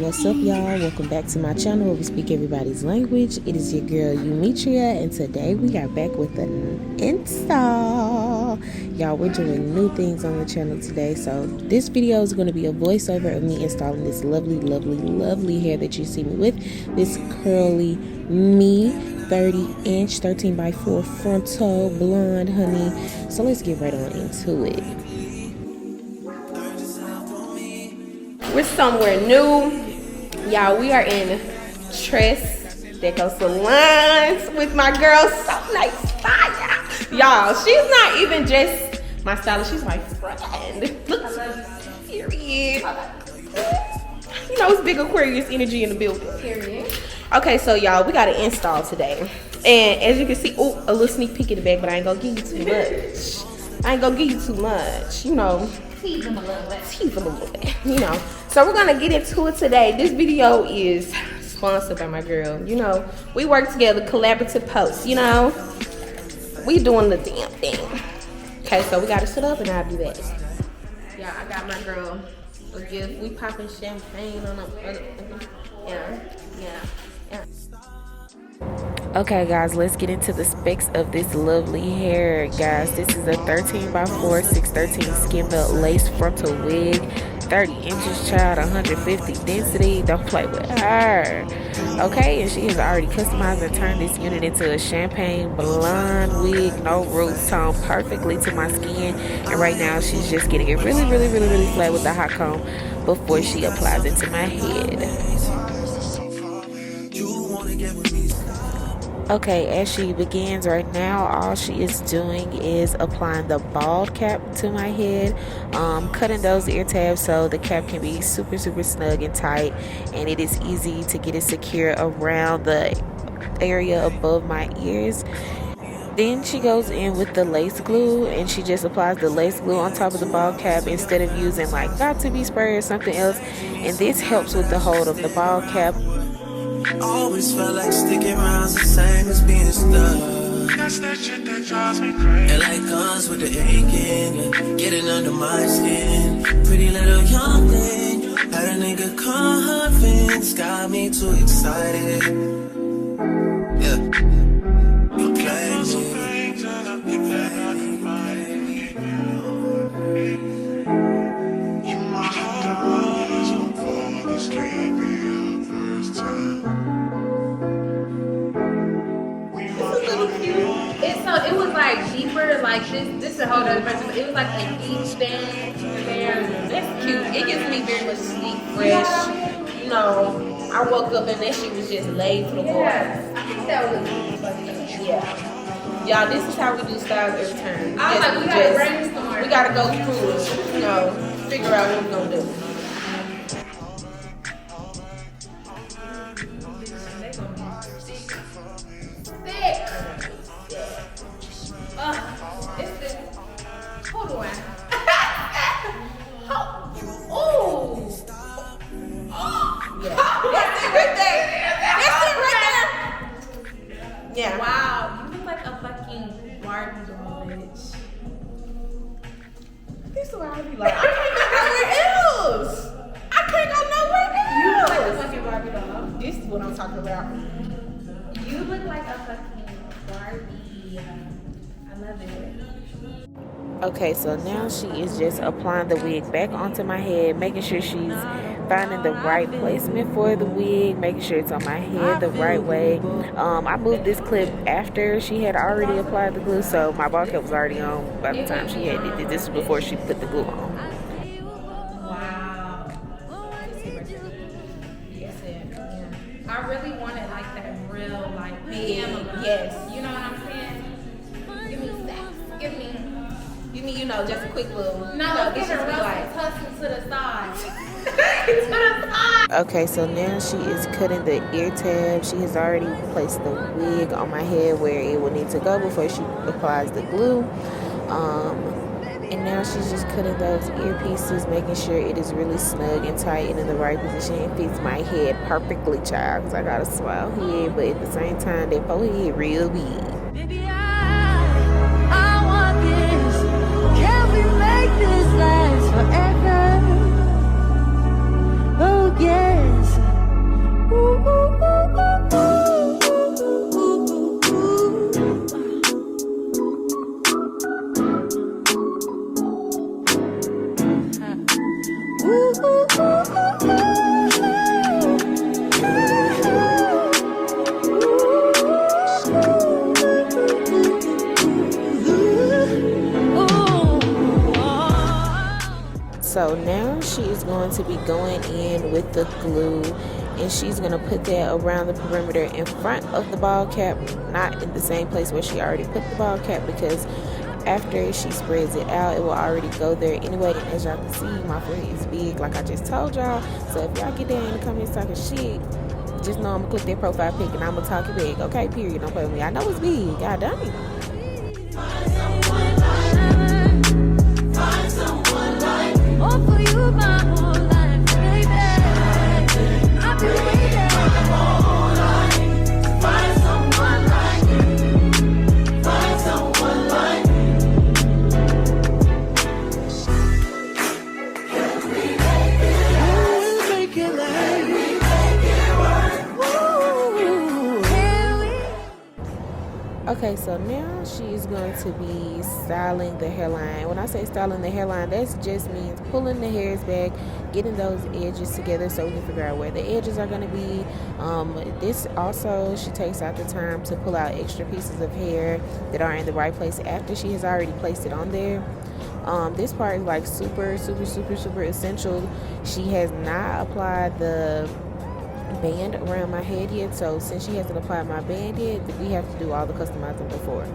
What's up, y'all? Welcome back to my channel where we speak everybody's language. It is your girl Eumetria, and today we are back with an install. Y'all, we're doing new things on the channel today, so this video is going to be a voiceover of me installing this lovely hair that you see me with. This CurlyME 30-inch 13x4 frontal blonde, honey. So let's get right on into it. We're somewhere new, y'all. We are in TressDeco Salon with my girl SonaeStyles. Y'all, she's not even just my stylist, she's my friend. Look, period. You know, it's big Aquarius energy in the building. Period. Okay, so y'all, we got an install today, and as you can see, oh, a little sneak peek in the back, but I ain't gonna give you too much. You know. Tease them a little bit. You know. So we're gonna get into it today. This video is sponsored by my girl. You know, we work together, collaborative posts. You know, we doing the damn thing. Okay, so we gotta sit up and I'll do that. Yeah, I got my girl a gift. We popping champagne on them. Yeah. Okay, guys, let's get into the specs of this lovely hair, guys. This is a 13x4 613 skin belt lace frontal wig, 30 inches, child, 150 density. Don't play with her. Okay, and she has already customized and turned this unit into a champagne blonde wig, no roots, tone perfectly to my skin. And right now she's just getting it really flat with the hot comb before she applies it to my head. Okay, as she begins right now, all she is doing is applying the bald cap to my head, cutting those ear tabs so the cap can be super snug and tight, and it is easy to get it secure around the area above my ears. Then she goes in with the lace glue, and she just applies the lace glue on top of the bald cap instead of using like got-to-be spray or something else, and this helps with the hold of the bald cap. Always felt like sticking around's the same as being stuck. That's that shit that drives me crazy. It like guns with the aching, getting under my skin. Pretty little young thing, had a nigga convinced, got me too excited. Yeah, you play me. You might have to rise before this can't be your first time. It was like deeper, like this is a whole other person, but it was like a deep stand there. That's cute. It gives me very much sleep, fresh. You know, I woke up and that shit was just laid to the floor. Yeah, I think that was yeah. Y'all, this is how we do styles every time. We gotta brainstorm. We gotta go through it, you know, figure out what we're gonna do. Hold on. Yeah. That's it right there. Yeah. Wow, you look like a fucking Barbie doll, bitch. This is what I be like. I can't go nowhere else. You look like a fucking Barbie doll. This is what I'm talking about. You look like a fucking Barbie. I love it. Okay, so now she is just applying the wig back onto my head, making sure she's finding the right placement for the wig, making sure it's on my head the right way. I moved this clip after she had already applied the glue, so my bald cap was already on by the time she had did this. Was before she put the glue on. Wow. I really wanted like that real, like, big, yes. You know what I'm saying? Give me sex. Give me, you know, just a quick little. No, get her like hustle to the side. Okay, so now she is cutting the ear tab. She has already placed the wig on my head where it will need to go before she applies the glue. And now she's just cutting those earpieces, making sure it is really snug and tight and in the right position. It fits my head perfectly, child, because I got a smile head, but at the same time, that forehead real big. Baby, I want this. Can we make this last forever? Oh yes. So now she is going to be going in with the glue, and she's going to put that around the perimeter in front of the ball cap, not in the same place where she already put the ball cap, because after she spreads it out, it will already go there anyway. And as y'all can see, my foot is big, like I just told y'all. So if y'all get down in the comments talking shit, just know I'm gonna click their profile pic and I'm gonna talk it big. Okay, period. Don't play with me. I know it's big. God damn it. All for you my whole life, baby. I've been waiting my whole life. Find someone like you. Find someone like you. Can we make it like we make it work? Can we? Okay, so now she is going to be styling the hairline. When I say styling the hairline, that just means pulling the hairs back, getting those edges together so we can figure out where the edges are going to be. This also, she takes out the time to pull out extra pieces of hair that are in the right place after she has already placed it on there. This part is like super essential. She has not applied the band around my head yet, so since she hasn't applied my band yet, we have to do all the customizing before.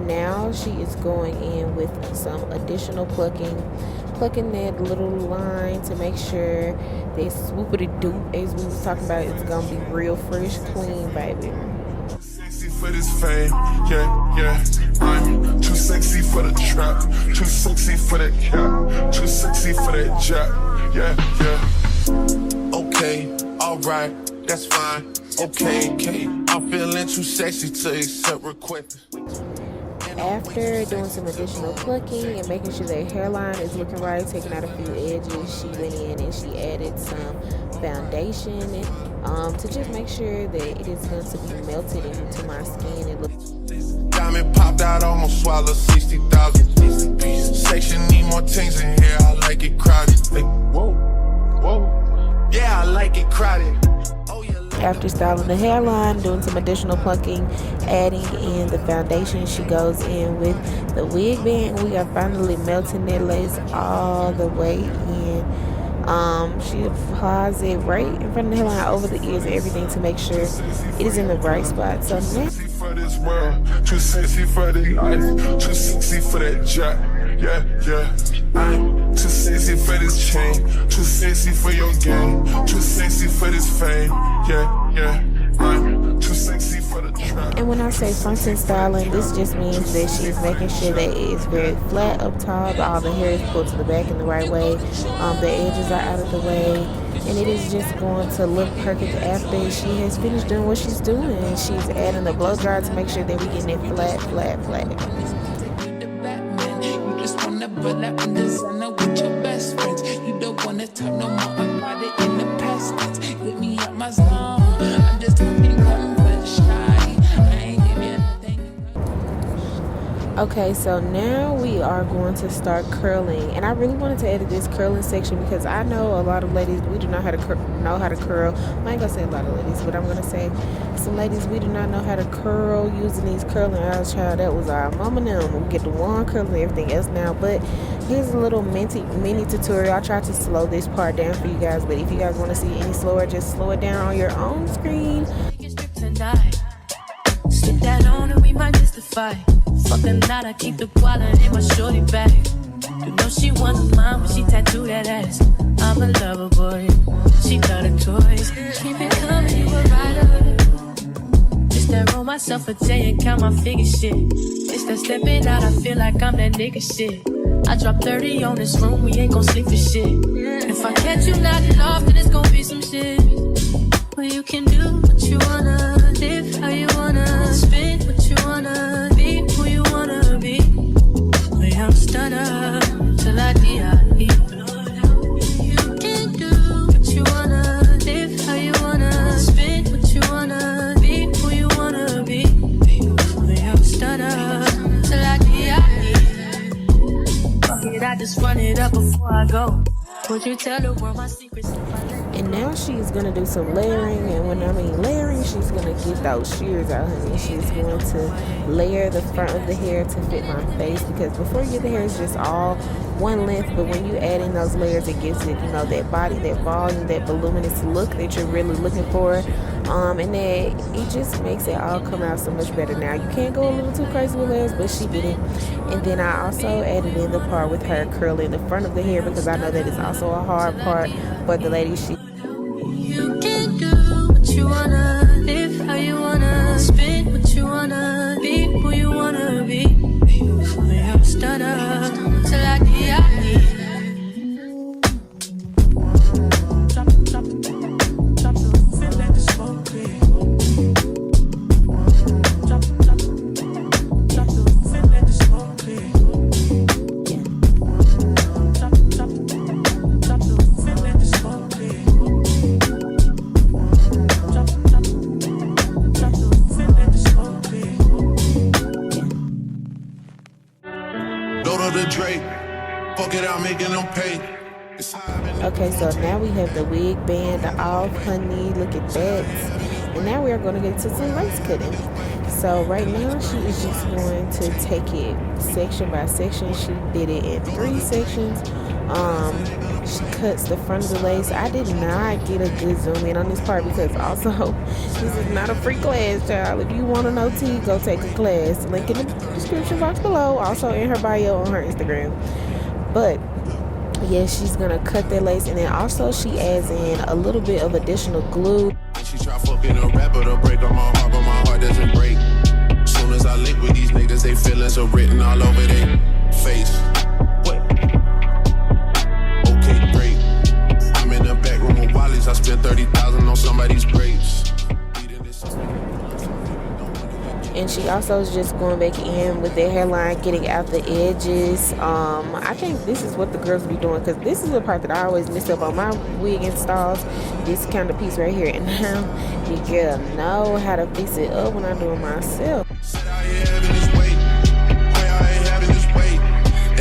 Now she is going in with some additional plucking that little line to make sure that swoopity doop, as we was talking about, it's gonna be real fresh, clean, baby. Sexy for this fame, yeah. I'm too sexy for the trap, too sexy for that cap, too sexy for that jack, yeah. Okay, alright, that's fine. Okay, I'm feeling too sexy to accept requests. After doing some additional plucking and making sure that hairline is looking right, taking out a few edges, she went in and she added some foundation to just make sure that it is going to be melted into my skin. It looks Diamond popped out, almost swallowed 60,000. Section need more things in here. I like it crowded. Like, whoa, yeah, I like it crowded. After styling the hairline, doing some additional plucking, adding in the foundation, she goes in with the wig band. We are finally melting that lace all the way in. She applies it right in front of the hairline, over the ears, everything, to make sure it is in the right spot. So now, for this world, too sexy for the life, too sexy for that jack, yeah. I'm too sexy for this chain, too sexy for your game, too sexy for this fame, yeah. I'm too sexy for the trap. and when I say frontal styling, this just means that she's making sure that it is very flat up top, all the hair is pulled to the back in the right way, the edges are out of the way, and it is just going to look perfect after she has finished doing what she's doing. She's adding the blow dryer to make sure that we're getting it flat. You just wanna run up in designer with your best friends. You don't wanna talk no more about it in the past tense. Get me out my zone. I'm just looking comfort shy. I ain't give you nothing. Okay, so now we are going to start curling, and I really wanted to edit this curling section because I know a lot of ladies, we do not know how to curl. I ain't gonna say a lot of ladies, but I'm gonna say some ladies, we do not know how to curl using these curling irons. Child, that was our mama now. We get the one curl and everything else now, but here's a little mini tutorial. I tried to slow this part down for you guys, but if you guys want to see any slower, just slow it down on your own screen. Tonight, slip that on and we might miss the fight. Fuck the night, I keep the wallet in my shorty bag. You know she wants mine when she tattooed that ass. I'm a lover boy, she got her toys. Keep it coming, you a rider. Just that roll myself a J and count my figure shit. It's that stepping out, I feel like I'm that nigga shit. I drop 30 on this room, we ain't gon' sleep for shit. If I catch you nodding off, then it's gon' be some shit. Well, you can do what you wanna, live how you wanna, spin what you wanna, be who you wanna be. Well, I'm stunner till I die. You can do what you wanna, live how you wanna, spin what you wanna, be who you wanna be. Well, I'm stunner till I die. just run it up before I go. Would you tell the world my secrets? And now she's gonna do some layering, and when I mean layering, she's gonna get those shears out, honey. She's going to layer the front of the hair to fit my face, because before you get the hair, it's just all one length, but when you add in those layers, it gives it, you know, that body, that volume, that voluminous look that you're really looking for, and that it just makes it all come out so much better. Now, you can't go a little too crazy with layers, but she did it. And then I also added in the part with her curling the front of the hair, because I know that is also a hard part for the lady. You can do what you wanna, live how you wanna, spin what you wanna, be who you wanna be. I'm stunner till I die. Okay, so now we have the wig band off, honey. Look at that. And now we are going to get to some lace cutting. So right now she is just going to take it section by section. She did it in 3 sections. She cuts the front of the lace. I did not get a good zoom in on this part, because also this is not a free class, child. If you want to know T, go take a class. Link in the description box below, also in her bio on her Instagram. But yeah, she's gonna cut that lace, and then also she adds in a little bit of additional glue. She try fucking a rapper to break on my heart, but my heart doesn't break. Soon as I link with these niggas, they feelings are written all over their face. What? Okay, great. I'm in the back room with Wally's. I spent 30,000 on somebody's grapes. And she also is just going back in with their hairline, getting out the edges. I think this is what the girls be doing, because this is the part that I always mess up on my wig installs. This kind of piece right here. And now you gotta know how to fix it up when I do it myself. Said I ain't having this weight. Boy, I ain't having this weight.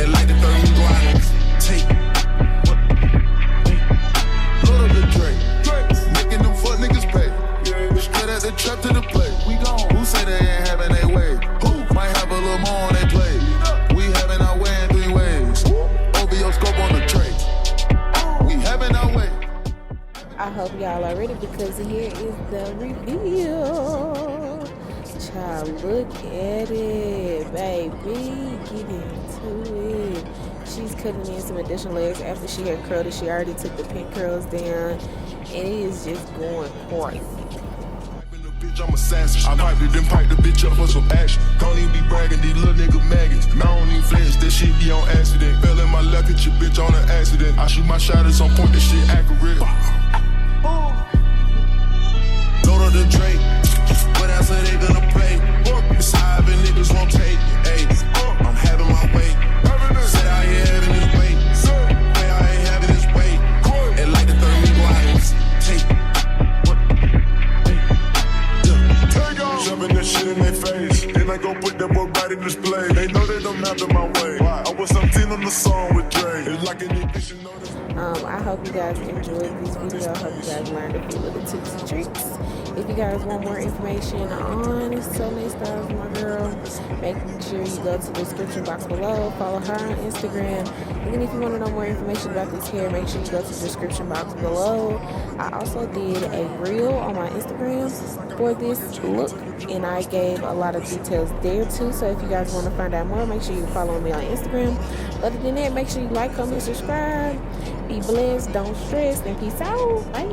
And like the third you go out and take. Load up the Drake. Making them fuck niggas pay. Straight at the trap to the play. We gone. Who say they ain't having their way? Who might have a little more on their plate? We having our way in 3 ways. OVO scope on the tray. We having our way. I hope y'all are ready, because here is the reveal. Child, look at it, baby. Get into it. She's cutting in some additional layers after she had curled it. She already took the pin curls down, and it is just going crazy. I'm assassin. I piped it, then pipe the bitch up for some action. Don't even be bragging, these little nigga maggots. And I don't even flex, that shit be on accident. Fell in my lap, hit your bitch on an accident. I shoot my shot, it's on point, this shit accurate. Load up the Drake. What else are they gonna play? It's high, but niggas won't take. Hey, I'm having my way. Said I ain't having this weight. Hey, I ain't having this weight. And like the third we go out and take. Shoving that shit in their face. Then I go put that boy right in display. They know they don't have them my way. I was 17 on the song with Dre. It's like an edition. I hope you guys enjoyed this video. I hope you guys learned a few little tips and tricks. If you guys want more information on SonaeStyles, my girl, make sure you go to the description box below. Follow her on Instagram. And then if you want to know more information about this hair, make sure you go to the description box below. I also did a reel on my Instagram for this look, and I gave a lot of details there too. So if you guys want to find out more, make sure you follow me on Instagram. Other than that, make sure you like, comment, subscribe. Be blessed, don't stress, and peace out. Bye.